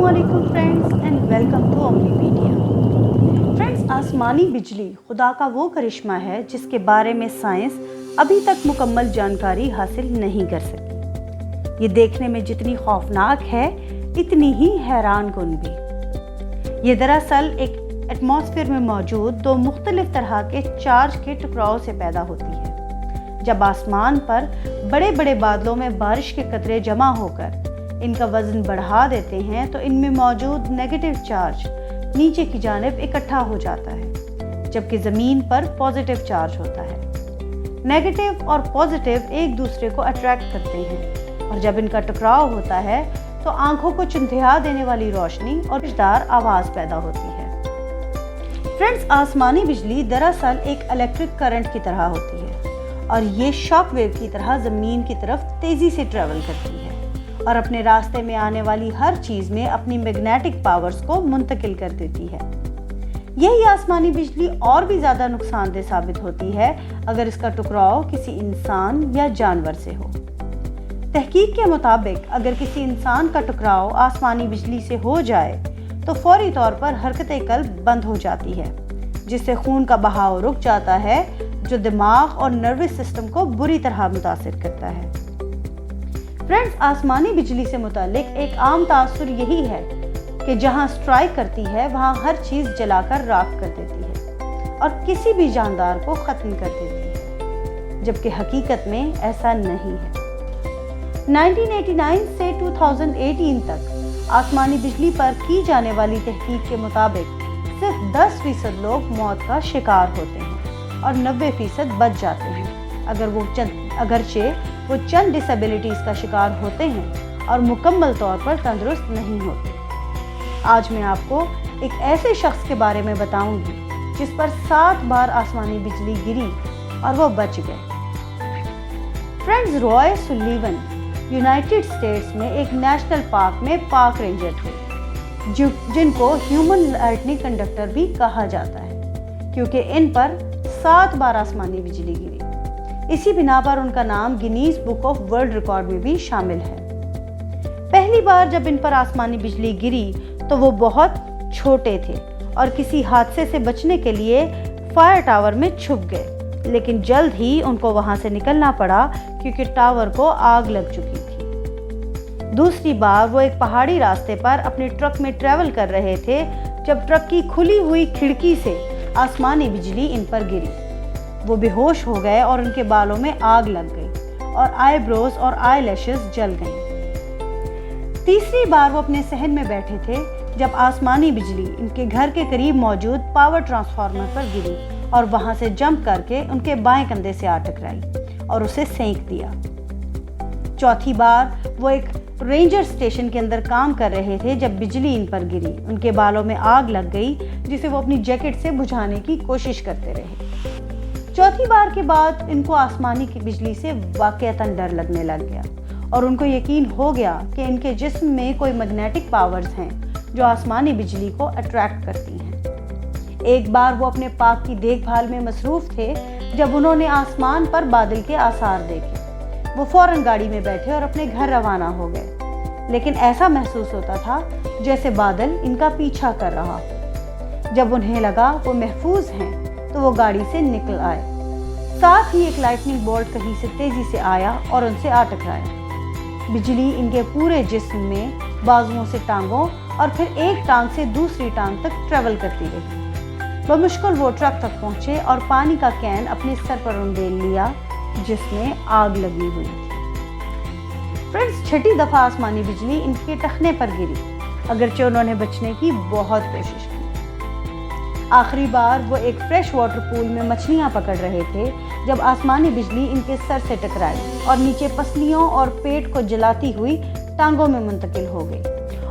अस्सलामुअलैकुम friends and welcome to अमली media. Friends, आसमानी बिजली खुदा का वो करिश्मा है जिसके बारे में साइंस अभी तक मुकम्मल जानकारी हासिल नहीं कर सकी। ये देखने में जितनी खौफनाक है इतनी ही हैरान कुन भी। ये दरअसल एक एटमॉस्फेयर में मौजूद दो मुख्तलिफ तरह के चार्ज के टकराव से पैदा होती है। जब आसमान पर बड़े बड़े बादलों में बारिश के कतरे जमा होकर इनका वज़न बढ़ा देते हैं तो इनमें मौजूद नेगेटिव चार्ज नीचे की जानिब इकट्ठा हो जाता है, जबकि ज़मीन पर पॉजिटिव चार्ज होता है। नेगेटिव और पॉजिटिव एक दूसरे को अट्रैक्ट करते हैं और जब इनका टकराव होता है तो आंखों को चुंधिया देने वाली रोशनी और रशदार आवाज़ पैदा होती है। फ्रेंड्स, आसमानी बिजली दरअसल एक इलेक्ट्रिक करंट की तरह होती है और ये शॉक वेव की तरह ज़मीन की तरफ तेज़ी से ट्रैवल करती है और अपने रास्ते में आने वाली हर चीज़ में अपनी मैग्नेटिक पावर्स को मुंतकिल कर देती है। यही आसमानी बिजली और भी ज़्यादा नुकसानदेह साबित होती है अगर इसका टकराव किसी इंसान या जानवर से हो। तहकीक के मुताबिक अगर किसी इंसान का टकराव आसमानी बिजली से हो जाए तो फौरी तौर पर हरकत कल्ब बंद हो जाती है, जिससे खून का बहाव रुक जाता है, जो दिमाग और नर्वस सिस्टम को बुरी तरह मुतासिर करता है। फ्रेंड्स, आसमानी बिजली से मुतालिक एक आम तासुर यही है कि जहां स्ट्राइक करती है वहां हर चीज़ जलाकर राख कर देती है और किसी भी जानदार को ख़त्म कर देती है, जबकि हकीकत में ऐसा नहीं है। 1989 से 2018 तक आसमानी बिजली पर की जाने वाली तहकीक के मुताबिक सिर्फ 10% लोग मौत का शिकार होते हैं और 90% बच जाते हैं अगरचे वो चंद डिसेबिलिटीज़ का शिकार होते हैं और मुकम्मल तौर पर तंदुरुस्त नहीं होते। आज मैं आपको एक ऐसे शख्स के बारे में बताऊंगी जिस पर 7 बार आसमानी बिजली गिरी और वो बच गए। Friends, Roy Sullivan United states में एक नेशनल पार्क में पार्क रेंजर थे, जिनको ह्यूमन लाइटनिंग कंडक्टर भी कहा जाता है, क्योंकि इन पर 7 बार आसमानी बिजली गिरी। इसी बिना पर उनका नाम Guinness book of world record में भी शामिल है। पहली बार जब इन पर आसमानी बिजली गिरी तो वो बहुत छोटे थे और किसी हादसे से बचने के लिए फायर टावर में छुप गए, लेकिन जल्द ही उनको वहां से निकलना पड़ा क्योंकि टावर को आग लग चुकी थी। दूसरी बार वो एक पहाड़ी रास्ते पर अपने ट्रक में ट्रैवल कर रहे थे जब ट्रक की खुली हुई खिड़की से आसमानी बिजली इन पर गिरी। वो बेहोश हो गए और उनके बालों में आग लग गई और आईब्रोज और आई लैशेस जल गईं। तीसरी बार वो अपने सहन में बैठे थे जब आसमानी बिजली इनके घर के करीब मौजूद पावर ट्रांसफार्मर पर गिरी और वहां से जंप करके उनके बाएं कंधे से आ टकराई और उसे सेंक दिया। चौथी बार वो एक रेंजर स्टेशन के अंदर काम कर रहे थे जब बिजली इन पर गिरी। उनके बालों में आग लग गई जिसे वो अपनी जैकेट से बुझाने की कोशिश करते रहे। चौथी बार के बाद इनको आसमानी की बिजली से वाकईतन डर लगने लग गया और उनको यकीन हो गया कि इनके जिस्म में कोई मैग्नेटिक पावर्स हैं जो आसमानी बिजली को अट्रैक्ट करती हैं। एक बार वो अपने पार्क की देखभाल में मसरूफ थे जब उन्होंने आसमान पर बादल के आसार देखे। वो फौरन गाड़ी में बैठे और अपने घर रवाना हो गए, लेकिन ऐसा महसूस होता था जैसे बादल इनका पीछा कर रहा हो। जब उन्हें लगा वो महफूज हैं तो वो गाड़ी से निकल आए। साथ ही एक लाइटनिंग बोल्ट कहीं से तेजी से आया और उनसे आ टकराया। बिजली इनके पूरे जिस्म में बाजुओं से टांगों और फिर एक टांग से दूसरी टांग तक ट्रेवल करती रही। बमुश्किल वो ट्रक तक पहुंचे और पानी का कैन अपने सर पर उंडेल लिया जिसमें आग लगी हुई थी। फ्रेंड्स, छठी दफा आसमानी बिजली इनके टखने पर गिरी, अगरचे उन्होंने बचने की बहुत कोशिश की। आखिरी बार वो एक फ्रेश वाटर पूल में मछलियां पकड़ रहे थे जब आसमानी बिजली इनके सर से टकराई और नीचे पसलियों और पेट को जलाती हुई टांगों में मुंतकिल हो गई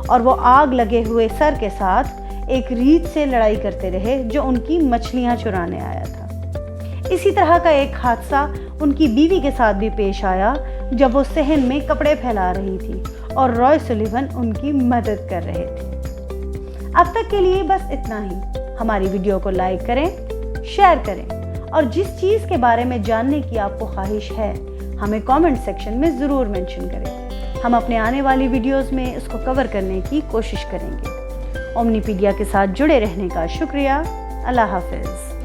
और वो आग लगे हुए सर के साथ एक रीत से लड़ाई करते रहे जो उनकी मछलियां चुराने आया था। इसी तरह का एक हादसा उनकी बीवी के साथ भी पेश आया जब वो सहन में कपड़े फैला रही थी और रॉय सुलीवन उनकी मदद कर रहे थे। अब तक के लिए बस इतना ही। हमारी वीडियो को लाइक करें, शेयर करें और जिस चीज़ के बारे में जानने की आपको ख्वाहिश है हमें कमेंट सेक्शन में ज़रूर मेंशन करें। ہم اپنے آنے والی ویڈیوز میں اس کو کور کرنے کی کوشش کریں گے۔ اومنی پیڈیا کے ساتھ جڑے رہنے کا شکریہ۔ اللہ حافظ۔